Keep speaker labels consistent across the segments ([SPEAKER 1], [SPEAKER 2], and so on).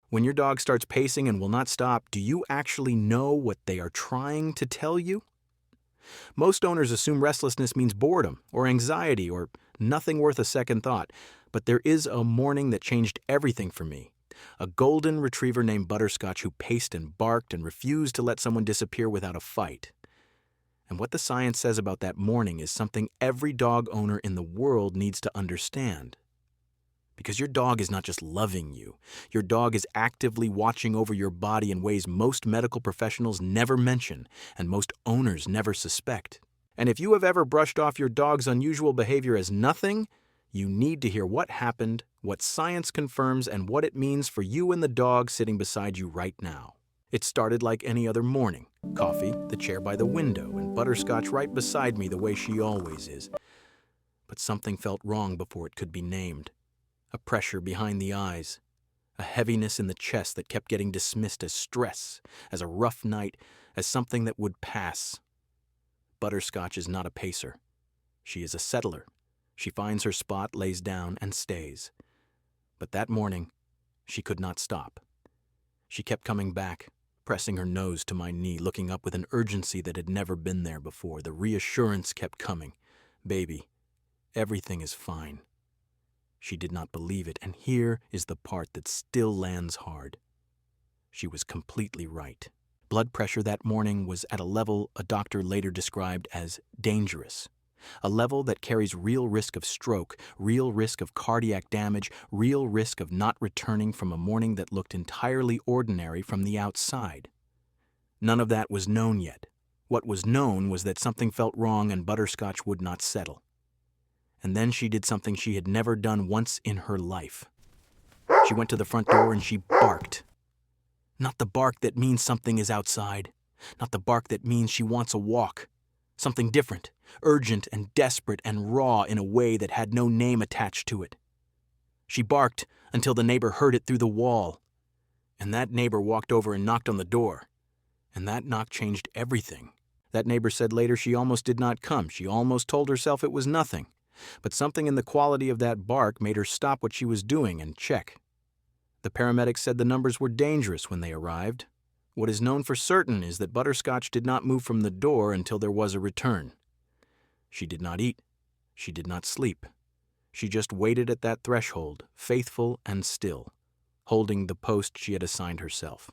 [SPEAKER 1] When your dog starts pacing and will not stop, do you actually know what they are trying to tell you? Most owners assume restlessness means boredom or anxiety or nothing worth a second thought, but there is a morning that changed everything for me. A golden retriever named Butterscotch who paced and barked and refused to let someone disappear without a fight. And what the science says about that morning is something every dog owner in the world needs to understand. Because your dog is not just loving you. Your dog is actively watching over your body in ways most medical professionals never mention and most owners never suspect. And if you have ever brushed off your dog's unusual behavior as nothing, you need to hear what happened, what science confirms, and what it means for you and the dog sitting beside you right now. It started like any other morning. Coffee, the chair by the window, and Butterscotch right beside me the way she always is. But something felt wrong before it could be named. A pressure behind the eyes, a heaviness in the chest that kept getting dismissed as stress, as a rough night, as something that would pass. Butterscotch is not a pacer. She is a settler. She finds her spot, lays down, and stays. But that morning, she could not stop. She kept coming back, pressing her nose to my knee, looking up with an urgency that had never been there before. The reassurance kept coming. Baby, everything is fine. She did not believe it, and here is the part that still lands hard. She was completely right. Blood pressure that morning was at a level a doctor later described as dangerous. A level that carries real risk of stroke, real risk of cardiac damage, real risk of not returning from a morning that looked entirely ordinary from the outside. None of that was known yet. What was known was that something felt wrong and Butterscotch would not settle. And then she did something she had never done once in her life. She went to the front door and she barked. Not the bark that means something is outside. Not the bark that means she wants a walk. Something different, urgent and desperate and raw in a way that had no name attached to it. She barked until the neighbor heard it through the wall. And that neighbor walked over and knocked on the door. And that knock changed everything. That neighbor said later she almost did not come. She almost told herself it was nothing. But something in the quality of that bark made her stop what she was doing and check. The paramedics said the numbers were dangerous when they arrived. What is known for certain is that Butterscotch did not move from the door until there was a return. She did not eat. She did not sleep. She just waited at that threshold, faithful and still, holding the post she had assigned herself.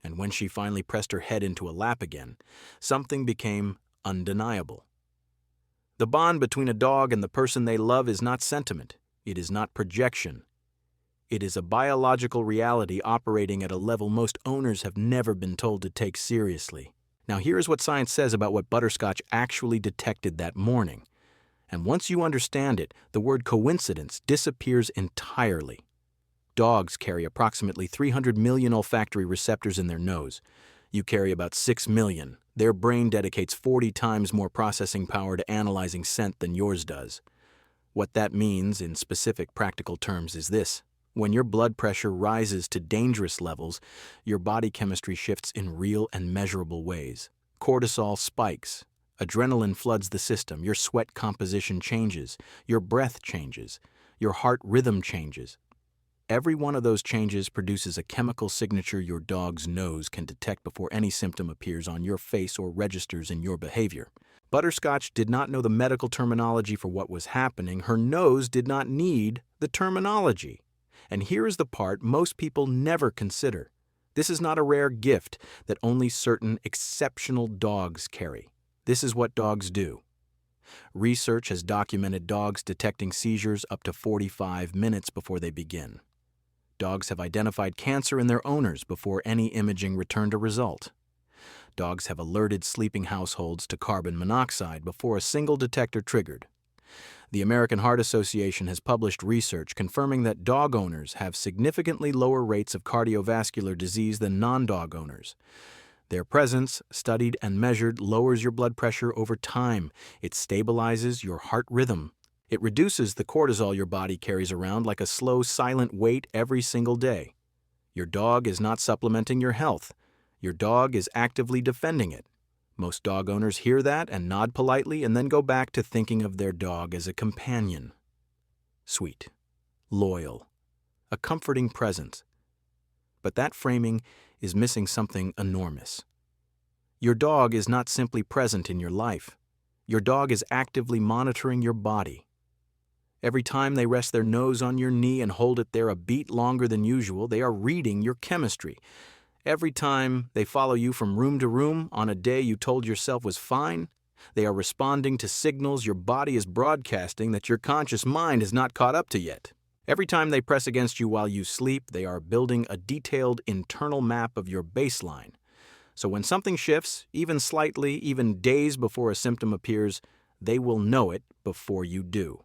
[SPEAKER 1] And when she finally pressed her head into a lap again, something became undeniable. The bond between a dog and the person they love is not sentiment. It is not projection. It is a biological reality operating at a level most owners have never been told to take seriously. Now here is what science says about what Butterscotch actually detected that morning. And once you understand it, the word coincidence disappears entirely. Dogs carry approximately 300 million olfactory receptors in their nose. You carry about 6 million. Their brain dedicates 40 times more processing power to analyzing scent than yours does. What that means in specific practical terms is this. When your blood pressure rises to dangerous levels, your body chemistry shifts in real and measurable ways. Cortisol spikes. Adrenaline floods the system. Your sweat composition changes. Your breath changes. Your heart rhythm changes. Every one of those changes produces a chemical signature your dog's nose can detect before any symptom appears on your face or registers in your behavior. Butterscotch did not know the medical terminology for what was happening. Her nose did not need the terminology. And here is the part most people never consider. This is not a rare gift that only certain exceptional dogs carry. This is what dogs do. Research has documented dogs detecting seizures up to 45 minutes before they begin. Dogs have identified cancer in their owners before any imaging returned a result. Dogs have alerted sleeping households to carbon monoxide before a single detector triggered. The American Heart Association has published research confirming that dog owners have significantly lower rates of cardiovascular disease than non-dog owners. Their presence, studied and measured, lowers your blood pressure over time. It stabilizes your heart rhythm. It reduces the cortisol your body carries around like a slow, silent weight every single day. Your dog is not supplementing your health. Your dog is actively defending it. Most dog owners hear that and nod politely and then go back to thinking of their dog as a companion. Sweet, loyal, a comforting presence. But that framing is missing something enormous. Your dog is not simply present in your life. Your dog is actively monitoring your body. Every time they rest their nose on your knee and hold it there a beat longer than usual, they are reading your chemistry. Every time they follow you from room to room on a day you told yourself was fine, they are responding to signals your body is broadcasting that your conscious mind has not caught up to yet. Every time they press against you while you sleep, they are building a detailed internal map of your baseline. So when something shifts, even slightly, even days before a symptom appears, they will know it before you do.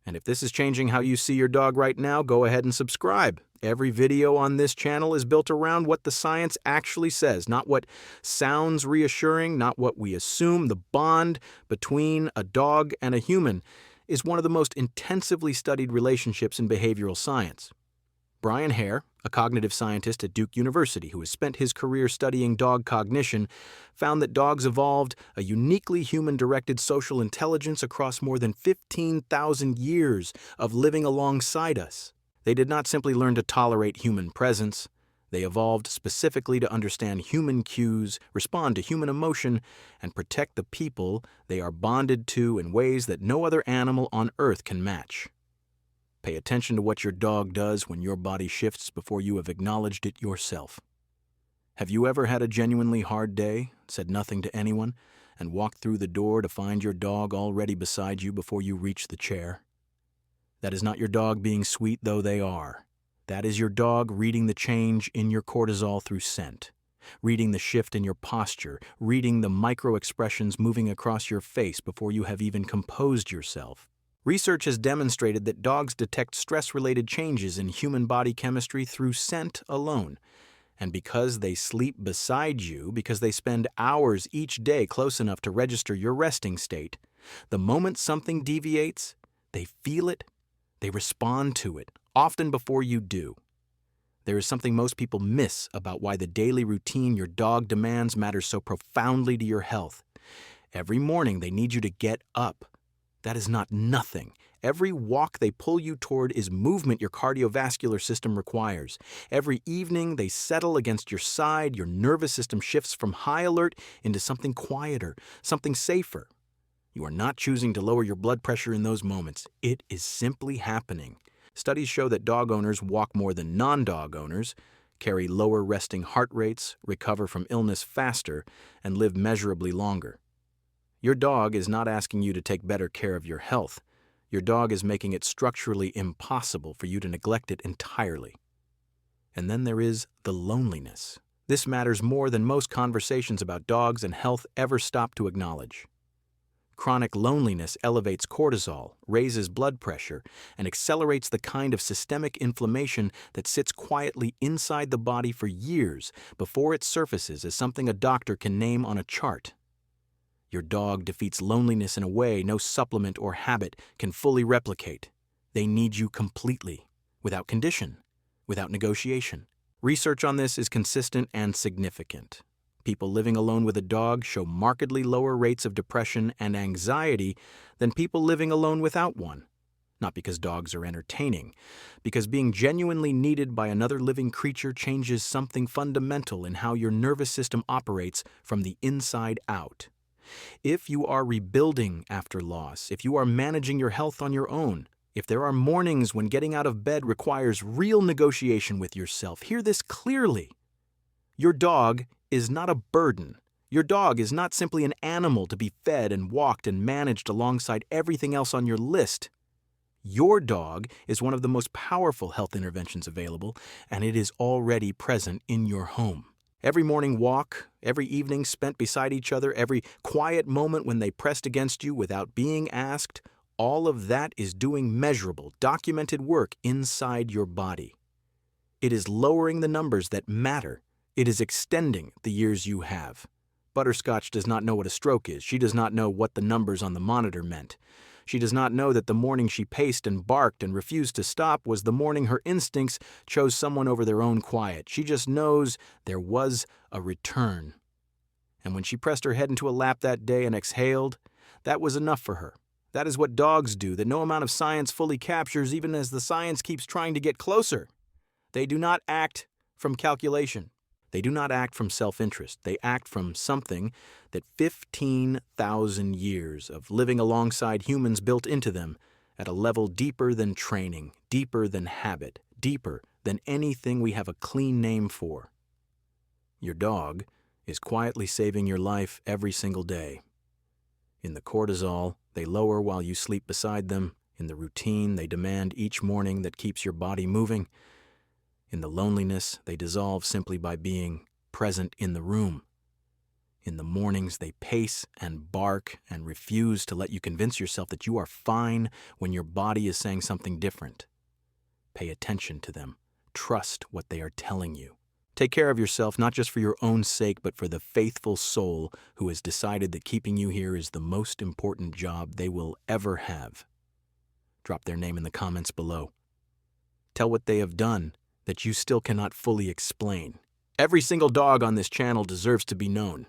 [SPEAKER 1] And if this is changing how you see your dog right now, go ahead and subscribe. Every video on this channel is built around what the science actually says, not what sounds reassuring, not what we assume. The bond between a dog and a human is one of the most intensively studied relationships in behavioral science. Brian Hare, a cognitive scientist at Duke University who has spent his career studying dog cognition, found that dogs evolved a uniquely human-directed social intelligence across more than 15,000 years of living alongside us. They did not simply learn to tolerate human presence. They evolved specifically to understand human cues, respond to human emotion, and protect the people they are bonded to in ways that no other animal on Earth can match. Pay attention to what your dog does when your body shifts before you have acknowledged it yourself. Have you ever had a genuinely hard day, said nothing to anyone, and walked through the door to find your dog already beside you before you reached the chair? That is not your dog being sweet, though they are. That is your dog reading the change in your cortisol through scent, reading the shift in your posture, reading the micro-expressions moving across your face before you have even composed yourself. Research has demonstrated that dogs detect stress-related changes in human body chemistry through scent alone. And because they sleep beside you, because they spend hours each day close enough to register your resting state, the moment something deviates, they feel it, they respond to it, often before you do. There is something most people miss about why the daily routine your dog demands matters so profoundly to your health. Every morning they need you to get up. That is not nothing. Every walk they pull you toward is movement your cardiovascular system requires. Every evening they settle against your side, your nervous system shifts from high alert into something quieter, something safer. You are not choosing to lower your blood pressure in those moments. It is simply happening. Studies show that dog owners walk more than non-dog owners, carry lower resting heart rates, recover from illness faster, and live measurably longer. Your dog is not asking you to take better care of your health. Your dog is making it structurally impossible for you to neglect it entirely. And then there is the loneliness. This matters more than most conversations about dogs and health ever stop to acknowledge. Chronic loneliness elevates cortisol, raises blood pressure, and accelerates the kind of systemic inflammation that sits quietly inside the body for years before it surfaces as something a doctor can name on a chart. Your dog defeats loneliness in a way no supplement or habit can fully replicate. They need you completely, without condition, without negotiation. Research on this is consistent and significant. People living alone with a dog show markedly lower rates of depression and anxiety than people living alone without one. Not because dogs are entertaining, because being genuinely needed by another living creature changes something fundamental in how your nervous system operates from the inside out. If you are rebuilding after loss, if you are managing your health on your own, if there are mornings when getting out of bed requires real negotiation with yourself, hear this clearly. Your dog is not a burden. Your dog is not simply an animal to be fed and walked and managed alongside everything else on your list. Your dog is one of the most powerful health interventions available, and it is already present in your home. Every morning walk, every evening spent beside each other, every quiet moment when they pressed against you without being asked, all of that is doing measurable, documented work inside your body. It is lowering the numbers that matter. It is extending the years you have. Butterscotch does not know what a stroke is. She does not know what the numbers on the monitor meant. She does not know that the morning she paced and barked and refused to stop was the morning her instincts chose someone over their own quiet. She just knows there was a return. And when she pressed her head into a lap that day and exhaled, that was enough for her. That is what dogs do, that no amount of science fully captures, even as the science keeps trying to get closer. They do not act, from calculation. They do not act from self-interest. They act from something that 15,000 years of living alongside humans built into them at a level deeper than training, deeper than habit, deeper than anything we have a clean name for. Your dog is quietly saving your life every single day. In the cortisol they lower while you sleep beside them, in the routine they demand each morning that keeps your body moving, in the loneliness they dissolve simply by being present in the room. In the mornings they pace and bark and refuse to let you convince yourself that you are fine when your body is saying something different. Pay attention to them. Trust what they are telling you. Take care of yourself, not just for your own sake, but for the faithful soul who has decided that keeping you here is the most important job they will ever have. Drop their name in the comments below. Tell what they have done that you still cannot fully explain. Every single dog on this channel deserves to be known.